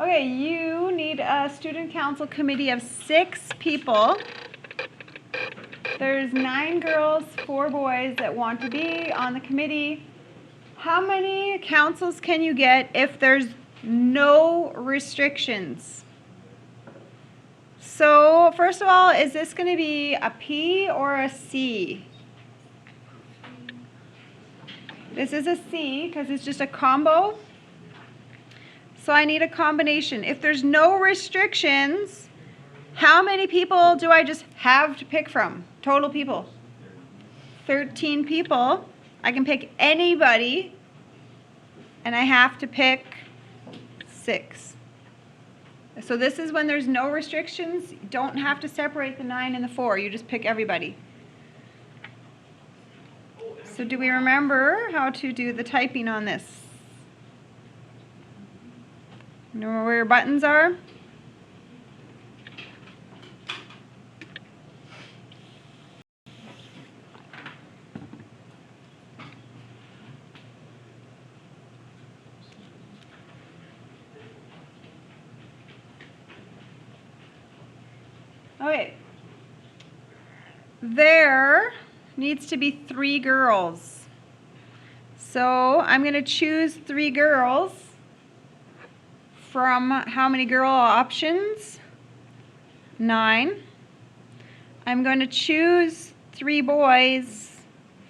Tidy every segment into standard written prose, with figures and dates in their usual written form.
Okay, you need a student council committee of 6 people. There's 9 girls, 4 boys that want to be on the committee. How many councils can you get if there's no restrictions? So first of all, is this going to be a P or a C? This is a C because it's just a combo. So I need a combination. If there's no restrictions, how many people do I just have to pick from? Total people. 13 people. I can pick anybody, and I have to pick 6. So this is when there's no restrictions. You don't have to separate the 9 and the 4. You just pick everybody. So do we remember how to do the typing on this? Know where your buttons are? Okay. There needs to be 3 girls. So I'm going to choose 3 girls from how many girl options? 9. I'm going to choose 3 boys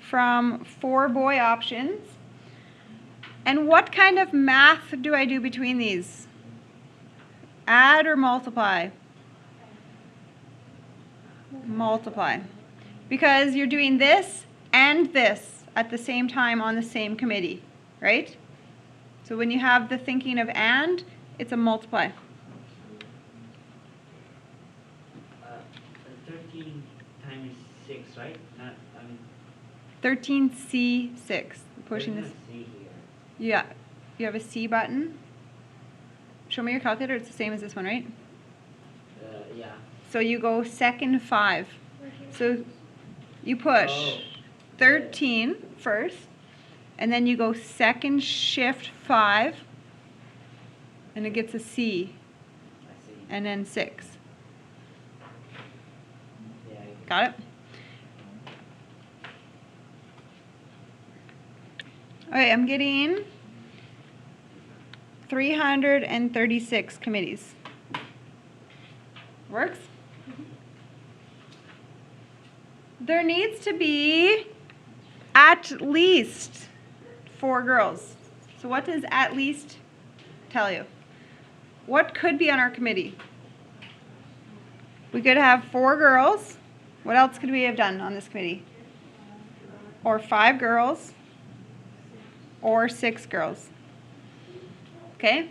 from 4 boy options. And what kind of math do I do between these? Add or multiply? Multiply. Because you're doing this and this at the same time on the same committee, right? So when you have the thinking of and, it's a multiply. 13 times 6, right? 13C6. Pushing this. C here. Yeah. You have a C button. Show me your calculator. It's the same as this one, right? Yeah. So you go second 5. So you push 13 first, and then you go second shift 5, and it gets a C, and then 6. Yeah. Got it? Okay, I'm getting 336 committees. Works? There needs to be at least 4 girls. So what does at least tell you? What could be on our committee? We could have 4 girls. What else could we have done on this committee? Or 5 girls. Or 6 girls. Okay?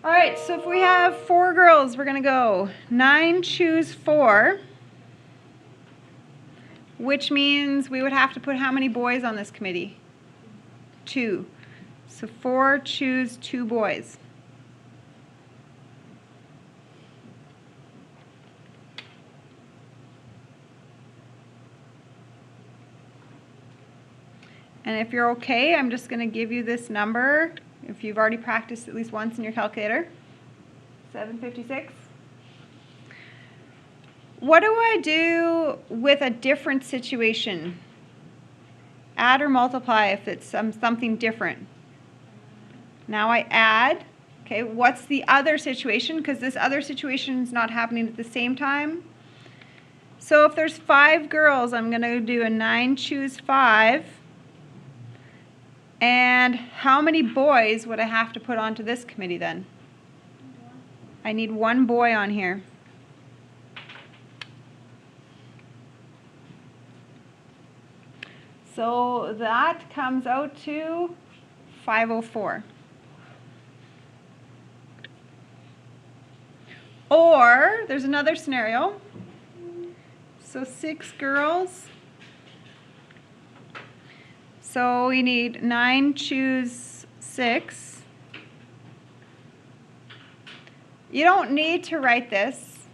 All right, so if we have 4 girls, we're going to go 9 choose 4. Which means we would have to put how many boys on this committee? 2. So 4 choose 2 boys. And if you're okay, I'm just going to give you this number if you've already practiced at least once in your calculator. 756. What do I do with a different situation? Add or multiply if it's something different. Now I add. Okay, what's the other situation? Because this other situation is not happening at the same time. So if there's 5 girls, I'm going to do a 9 choose 5. And how many boys would I have to put onto this committee then? I need 1 boy on here. So that comes out to 504. Or there's another scenario. So 6 girls. So we need 9 choose 6. You don't need to write this,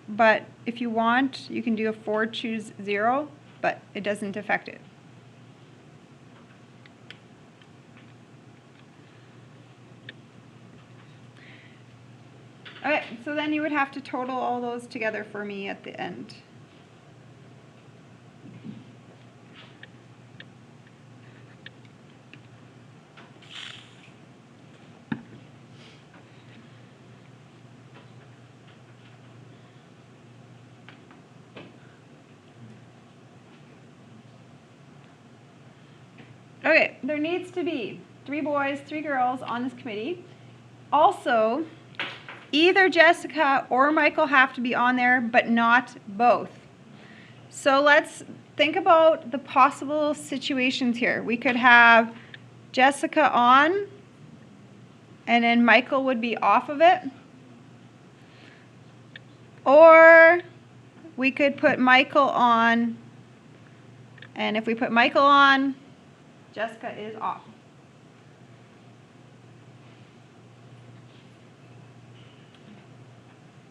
but if you want, you can do a 4 choose 0, but it doesn't affect it. so then you would have to total all those together for me at the end. Okay, there needs to be 3 boys, 3 girls on this committee. Also, either Jessica or Michael have to be on there, but not both. So let's think about the possible situations here. We could have Jessica on, and then Michael would be off of it. Or we could put Michael on, and if we put Michael on, Jessica is off.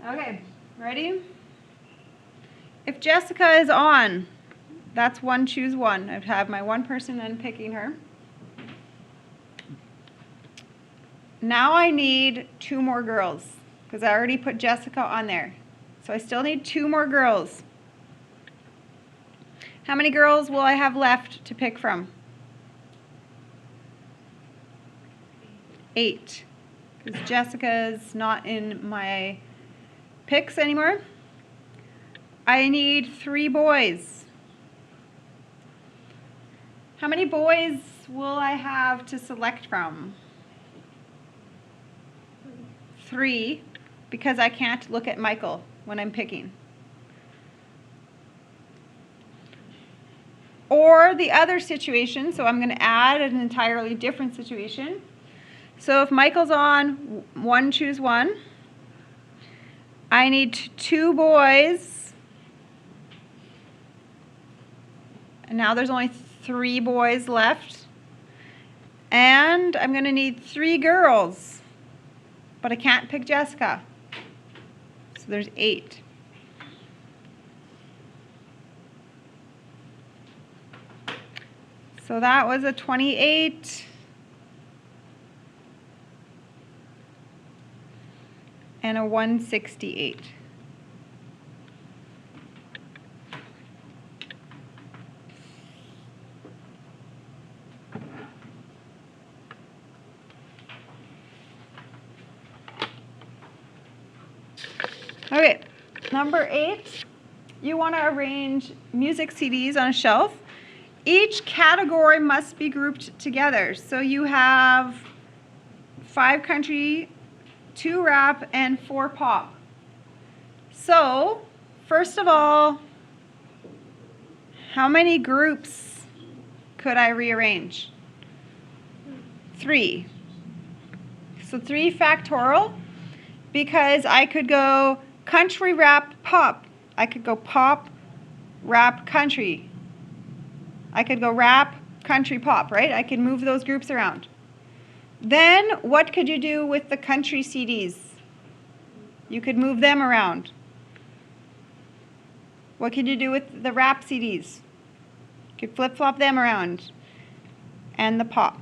Okay, ready? If Jessica is on, that's one, choose one. I'd have my one person and picking her. Now I need 2 more girls because I already put Jessica on there. So I still need 2 more girls. How many girls will I have left to pick from? 8. Because Jessica's not in my picks anymore. I need 3 boys. How many boys will I have to select from? 3, because I can't look at Michael when I'm picking. Or the other situation, so I'm going to add an entirely different situation. So if Michael's on, 1, choose 1. I need 2 boys. And now there's only 3 boys left. And I'm going to need 3 girls. But I can't pick Jessica. So there's 8. So that was a 28. And a 168. Okay, number 8, you want to arrange music CDs on a shelf. Each category must be grouped together. So you have 5 country, 2 rap, and 4 pop. So, first of all, how many groups could I rearrange? 3. So 3 factorial, because I could go country, rap, pop. I could go pop, rap, country. I could go rap, country, pop, right? I could move those groups around. Then, what could you do with the country CDs? You could move them around. What could you do with the rap CDs? You could flip-flop them around. And the pop.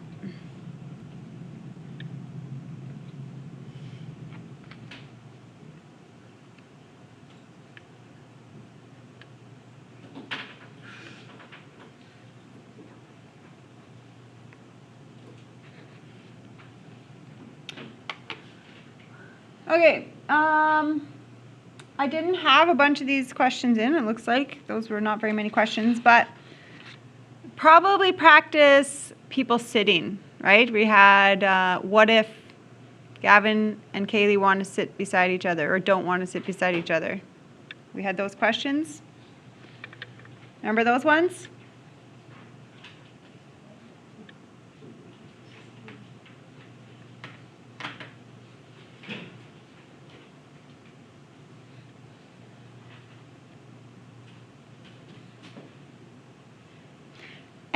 Okay, I didn't have a bunch of these questions in, it looks like. Those were not very many questions, but probably practice people sitting, right? We had, what if Gavin and Kaylee want to sit beside each other or don't want to sit beside each other? We had those questions. Remember those ones?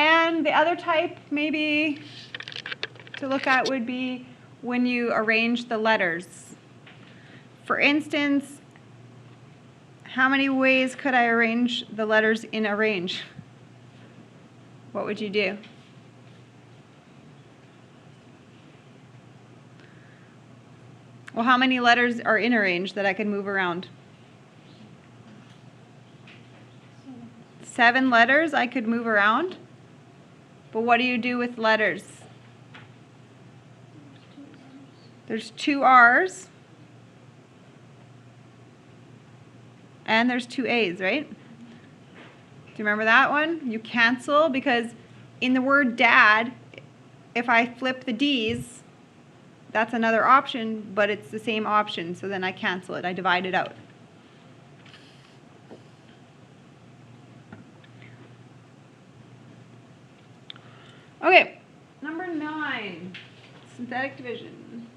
And the other type maybe to look at would be when you arrange the letters. For instance, how many ways could I arrange the letters in a range? What would you do? Well, how many letters are in a range that I can move around? 7 letters I could move around. But what do you do with letters? There's 2 R's. And there's 2 A's, right? Do you remember that one? You cancel because in the word dad, if I flip the D's, that's another option, but it's the same option, so then I cancel it. I divide it out. Okay, number 9, synthetic division.